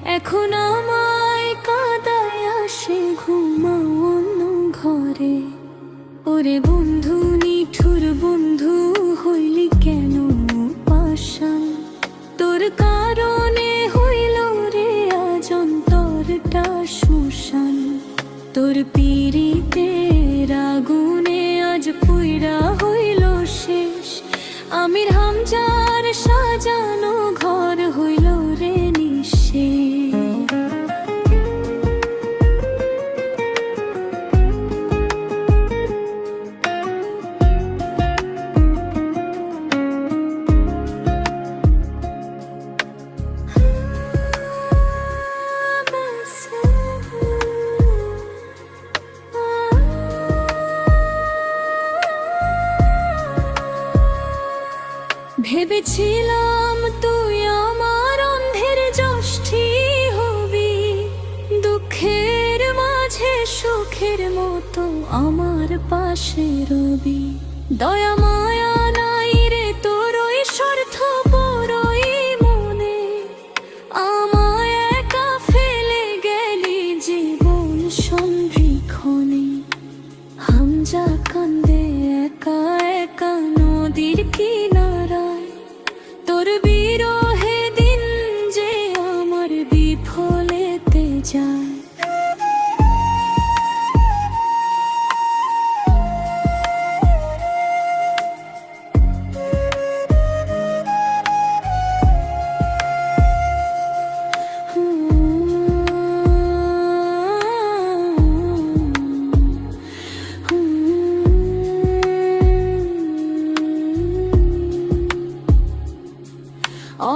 এখন আমায় কাদায় আসে ঘুমাও অন্য ঘরে। ওরে বন্ধু নিঠুর বন্ধু হইলি কেন পাষাণ, তোর কারণে হইল রে আজ অন্তরটা শ্মশান। তোর পীড়িতের আগুনে আজ পুইরা হইল শেষ, আমির হামজার সাজানো ঘর হইল রে নিঃশেষ। ভেবেছিলাম তুই আমার অন্ধের যষ্ঠী হবি, দুঃখের মাঝে সুখের মতো আমার পাশে রবি। দয়া মায়া নাই রে তোর ওই স্বার্থপরই মনে, আমায় একা ফেলে গেলি জীবন সন্ধিক্ষণে। হামজা কান্দে একা একা নদীর কিনারায়, তোর বিরহে দিন যে আমার বিফলেতে যায়।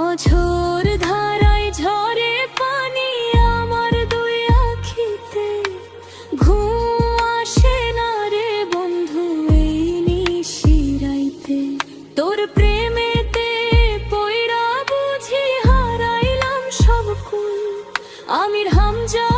অঝোর ধারায় ঝরে পানি আমার দুই আখিতে, ঘুম আসে না রে বন্ধু এই নিশিরাইতে। তোর প্রেমেতে পয়রা বুঝি হারাইলাম সব কুল, আমির হামজা